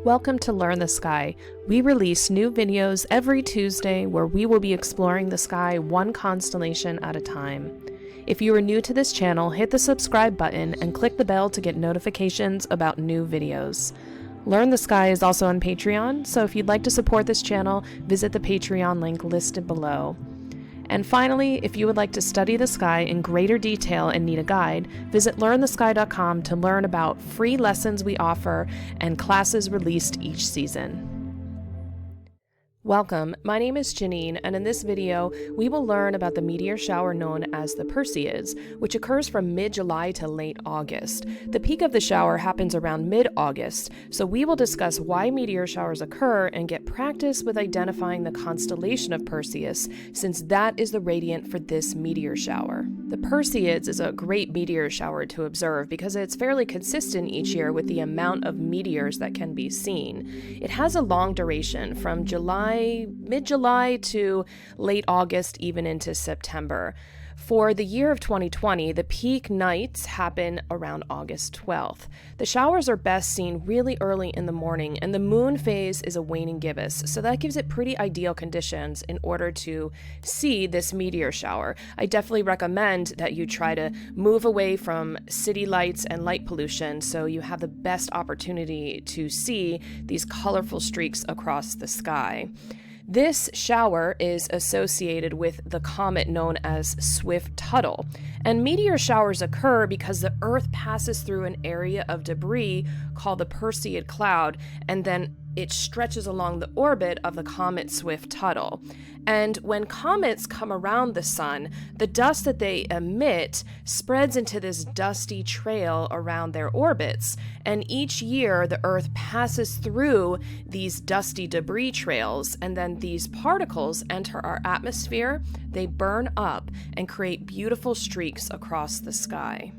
Welcome to Learn the Sky. We release new videos every Tuesday where we will be exploring the sky one constellation at a time. If you are new to this channel, hit the subscribe button and click the bell to get notifications about new videos. Learn the Sky is also on Patreon, so if you'd like to support this channel, visit the Patreon link listed below. And finally, if you would like to study the sky in greater detail and need a guide, visit learnthesky.com to learn about free lessons we offer and classes released each season. Welcome, my name is Janine, and in this video, we will learn about the meteor shower known as the Perseids, which occurs from mid-July to late August. The peak of the shower happens around mid-August, so we will discuss why meteor showers occur and get practice with identifying the constellation of Perseus, since that is the radiant for this meteor shower. The Perseids is a great meteor shower to observe because it's fairly consistent each year with the amount of meteors that can be seen. It has a long duration from mid-July to late August, even into September. For the year of 2020, the peak nights happen around August 12th. The showers are best seen really early in the morning, and the moon phase is a waning gibbous, so that gives it pretty ideal conditions in order to see this meteor shower. I definitely recommend that you try to move away from city lights and light pollution so you have the best opportunity to see these colorful streaks across the sky. This shower is associated with the comet known as Swift-Tuttle, and meteor showers occur because the Earth passes through an area of debris called the Perseid cloud, and then it stretches along the orbit of the comet Swift-Tuttle. And when comets come around the sun, the dust that they emit spreads into this dusty trail around their orbits. And each year, the Earth passes through these dusty debris trails, and then these particles enter our atmosphere, they burn up, and create beautiful streaks across the sky.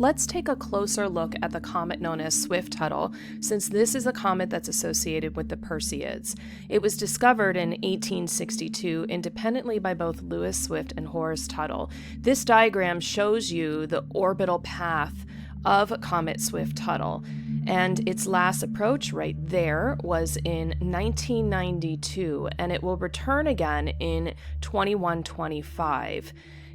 Let's take a closer look at the comet known as Swift-Tuttle, since this is a comet that's associated with the Perseids. It was discovered in 1862 independently by both Lewis Swift and Horace Tuttle. This diagram shows you the orbital path of Comet Swift-Tuttle, and its last approach right there was in 1992, and it will return again in 2125.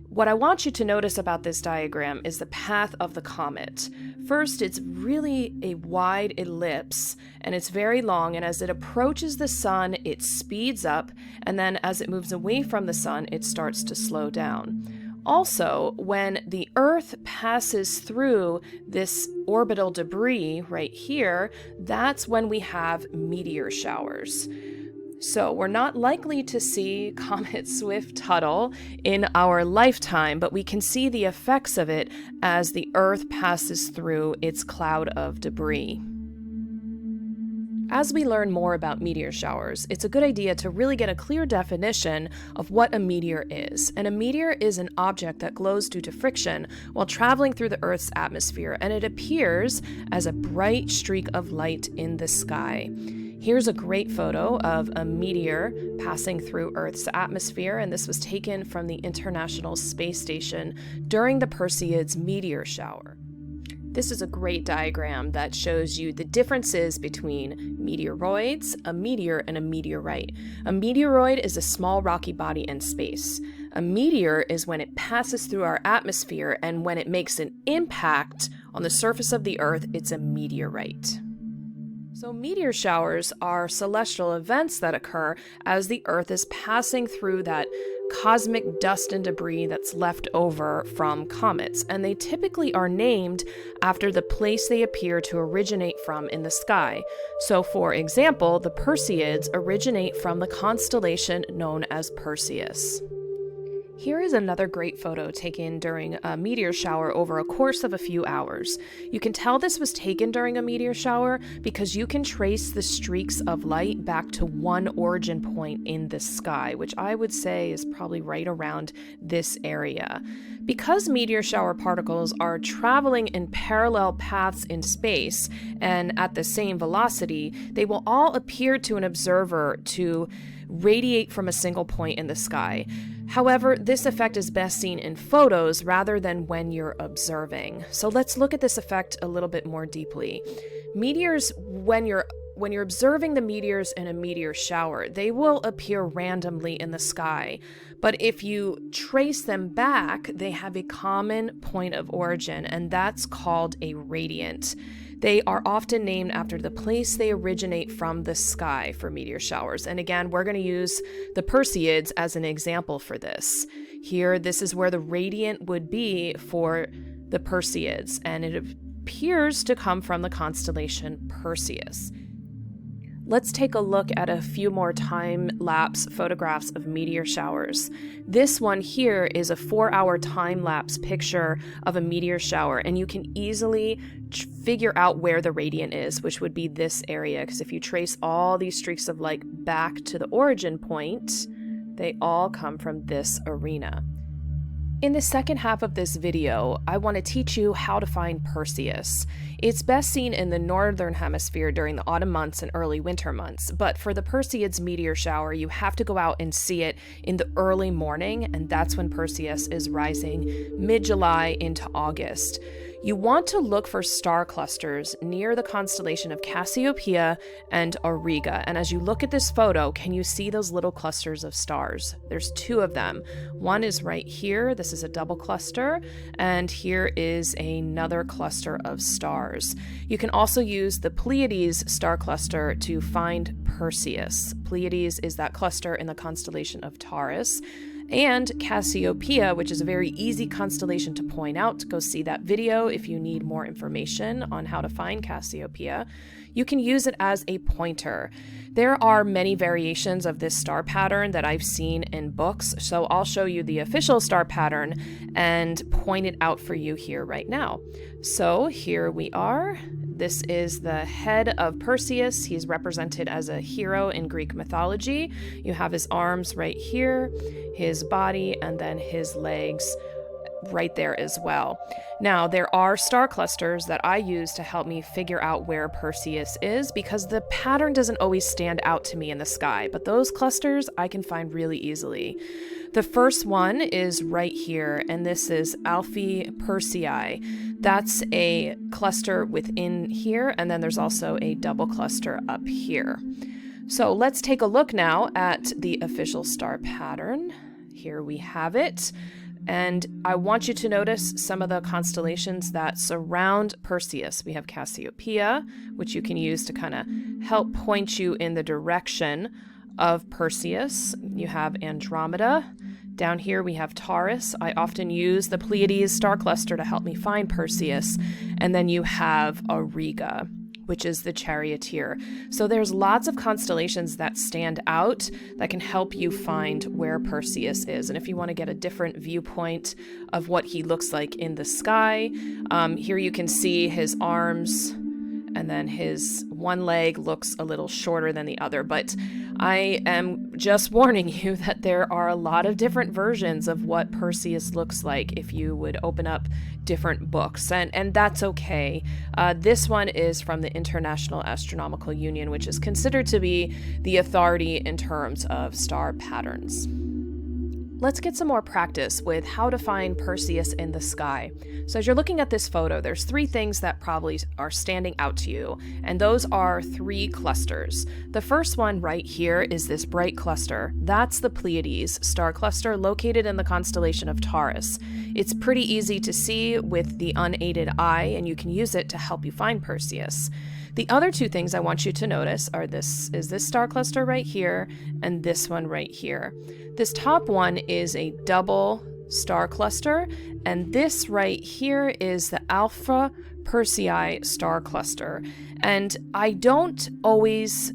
What I want you to notice about this diagram is the path of the comet. First, it's really a wide ellipse, and it's very long, and as it approaches the sun, it speeds up, and then as it moves away from the sun, it starts to slow down. Also, when the Earth passes through this orbital debris right here, that's when we have meteor showers. So we're not likely to see Comet Swift-Tuttle in our lifetime, but we can see the effects of it as the Earth passes through its cloud of debris. As we learn more about meteor showers, it's a good idea to really get a clear definition of what a meteor is. And a meteor is an object that glows due to friction while traveling through the Earth's atmosphere, and it appears as a bright streak of light in the sky. Here's a great photo of a meteor passing through Earth's atmosphere, and this was taken from the International Space Station during the Perseids Meteor Shower. This is a great diagram that shows you the differences between meteoroids, a meteor, and a meteorite. A meteoroid is a small rocky body in space. A meteor is when it passes through our atmosphere, and when it makes an impact on the surface of the Earth, it's a meteorite. So meteor showers are celestial events that occur as the Earth is passing through that cosmic dust and debris that's left over from comets, and they typically are named after the place they appear to originate from in the sky. So for example, the Perseids originate from the constellation known as Perseus. Here is another great photo taken during a meteor shower over a course of a few hours. You can tell this was taken during a meteor shower because you can trace the streaks of light back to one origin point in the sky, which I would say is probably right around this area. Because meteor shower particles are traveling in parallel paths in space and at the same velocity, they will all appear to an observer to radiate from a single point in the sky. However, this effect is best seen in photos rather than when you're observing. So let's look at this effect a little bit more deeply. Meteors, when you're observing the meteors in a meteor shower, they will appear randomly in the sky. But if you trace them back, they have a common point of origin, and that's called a radiant. They are often named after the place they originate from the sky for meteor showers. And again, we're going to use the Perseids as an example for this. Here, this is where the radiant would be for the Perseids, and it appears to come from the constellation Perseus. Let's take a look at a few more time-lapse photographs of meteor showers. This one here is a 4-hour time-lapse picture of a meteor shower, and you can easily figure out where the radiant is, which would be this area, because if you trace all these streaks of light back to the origin point, they all come from this arena. In the second half of this video, I want to teach you how to find Perseus. It's best seen in the northern hemisphere during the autumn months and early winter months, but for the Perseids meteor shower, you have to go out and see it in the early morning, and that's when Perseus is rising mid-July into August. You want to look for star clusters near the constellation of Cassiopeia and Auriga. And as you look at this photo, can you see those little clusters of stars? There's 2 of them. One is right here. This is a double cluster. And here is another cluster of stars. You can also use the Pleiades star cluster to find Perseus. Pleiades is that cluster in the constellation of Taurus. And Cassiopeia, which is a very easy constellation to point out. Go see that video if you need more information on how to find Cassiopeia. You can use it as a pointer. There are many variations of this star pattern that I've seen in books, so I'll show you the official star pattern and point it out for you here right now. So here we are. This is the head of Perseus. He's represented as a hero in Greek mythology. You have his arms right here, his body, and then his legs right there as well. Now, there are star clusters that I use to help me figure out where Perseus is, because the pattern doesn't always stand out to me in the sky, but those clusters I can find really easily. The first one is right here, and this is Alpha Persei. That's a cluster within here, and then there's also a double cluster up here. So let's take a look now at the official star pattern. Here we have it. And I want you to notice some of the constellations that surround Perseus. We have Cassiopeia, which you can use to kind of help point you in the direction of Perseus. You have Andromeda. Down here we have Taurus. I often use the Pleiades star cluster to help me find Perseus. And then you have Auriga, which is the charioteer. So there's lots of constellations that stand out that can help you find where Perseus is. And if you want to get a different viewpoint of what he looks like in the sky, here you can see his arms, and then his one leg looks a little shorter than the other. But I am just warning you that there are a lot of different versions of what Perseus looks like if you would open up different books, and that's okay. This one is from the International Astronomical Union, which is considered to be the authority in terms of star patterns. Let's get some more practice with how to find Perseus in the sky. So as you're looking at this photo, there's 3 things that probably are standing out to you, and those are 3 clusters. The first one right here is this bright cluster. That's the Pleiades star cluster located in the constellation of Taurus. It's pretty easy to see with the unaided eye, and you can use it to help you find Perseus. The other 2 things I want you to notice are this star cluster right here and this one right here. This top one is a double star cluster, and this right here is the Alpha Persei star cluster. And I don't always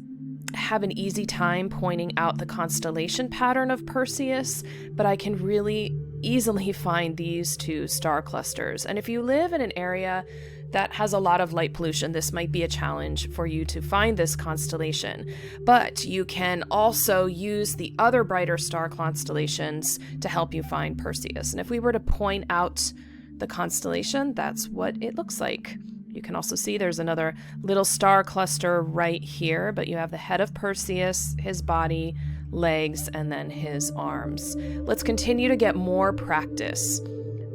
have an easy time pointing out the constellation pattern of Perseus, but I can really easily find these 2 star clusters. And if you live in an area that has a lot of light pollution, this might be a challenge for you to find this constellation. But you can also use the other brighter star constellations to help you find Perseus. And if we were to point out the constellation, that's what it looks like. You can also see there's another little star cluster right here, but you have the head of Perseus, his body, legs, and then his arms. Let's continue to get more practice.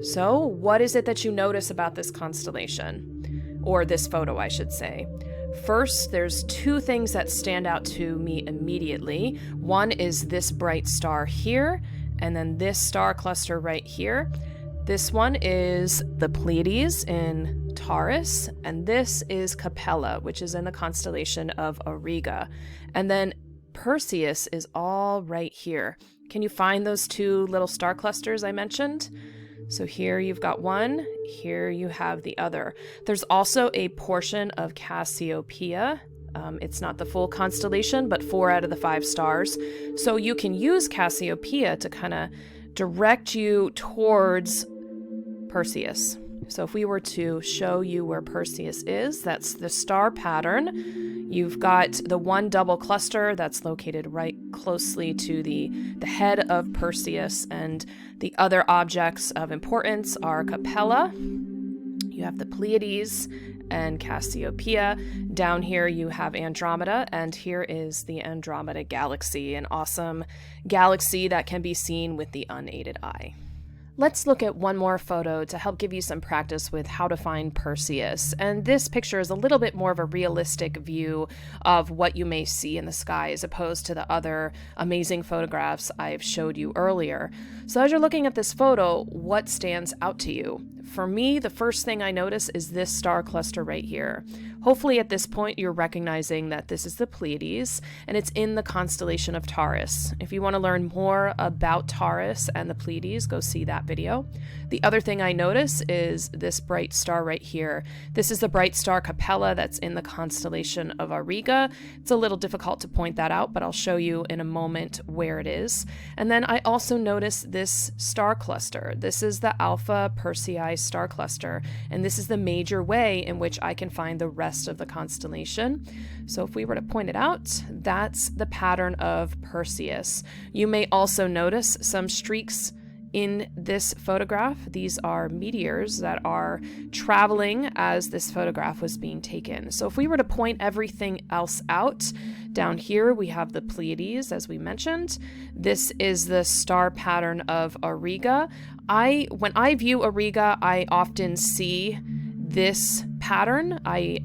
So, what is it that you notice about this constellation? Or this photo, I should say. First, there's two things that stand out to me immediately. One is this bright star here, and then this star cluster right here. This one is the Pleiades in Taurus, and this is Capella, which is in the constellation of Auriga. And then Perseus is all right here. Can you find those two little star clusters I mentioned? So here you've got one, here you have the other. There's also a portion of Cassiopeia. It's not the full constellation, but 4 out of the 5 stars. So you can use Cassiopeia to kind of direct you towards Perseus. So if we were to show you where Perseus is, that's the star pattern. You've got the one double cluster that's located right closely to the head of Perseus, and the other objects of importance are Capella. You have the Pleiades and Cassiopeia. Down here you have Andromeda, and here is the Andromeda Galaxy, an awesome galaxy that can be seen with the unaided eye. Let's look at one more photo to help give you some practice with how to find Perseus. And this picture is a little bit more of a realistic view of what you may see in the sky as opposed to the other amazing photographs I've showed you earlier. So as you're looking at this photo, what stands out to you? For me, the first thing I notice is this star cluster right here. Hopefully at this point you're recognizing that this is the Pleiades and it's in the constellation of Taurus. If you want to learn more about Taurus and the Pleiades, go see that video. The other thing I notice is this bright star right here. This is the bright star Capella that's in the constellation of Auriga. It's a little difficult to point that out, but I'll show you in a moment where it is. And then I also notice this star cluster. This is the Alpha Persei star cluster, and this is the major way in which I can find the rest of the constellation. So if we were to point it out, that's the pattern of Perseus. You may also notice some streaks in this photograph. These are meteors that are traveling as this photograph was being taken. So if we were to point everything else out, down here we have the Pleiades, as we mentioned. This is the star pattern of Auriga. When I view Auriga, I often see this pattern. I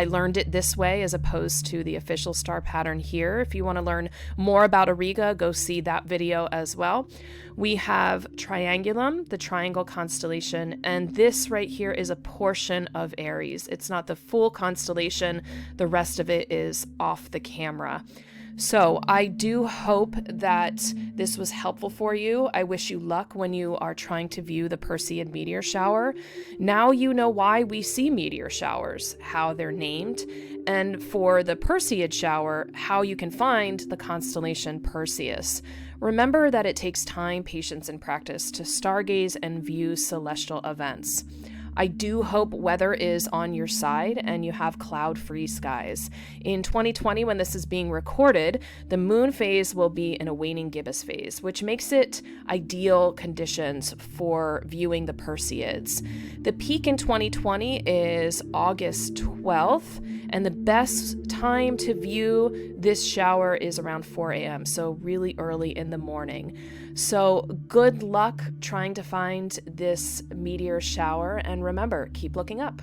learned it this way as opposed to the official star pattern here. If you want to learn more about Auriga, go see that video as well. We have Triangulum, the triangle constellation, and this right here is a portion of Aries. It's not the full constellation. The rest of it is off the camera. So I do hope that this was helpful for you. I wish you luck when you are trying to view the Perseid meteor shower. Now you know why we see meteor showers, how they're named, and for the Perseid shower, how you can find the constellation Perseus. Remember that it takes time, patience, and practice to stargaze and view celestial events. I do hope weather is on your side and you have cloud-free skies. In 2020, when this is being recorded, the moon phase will be in a waning gibbous phase, which makes it ideal conditions for viewing the Perseids. The peak in 2020 is August 12th, and the best time to view this shower is around 4 a.m., so really early in the morning. So good luck trying to find this meteor shower, and remember, keep looking up.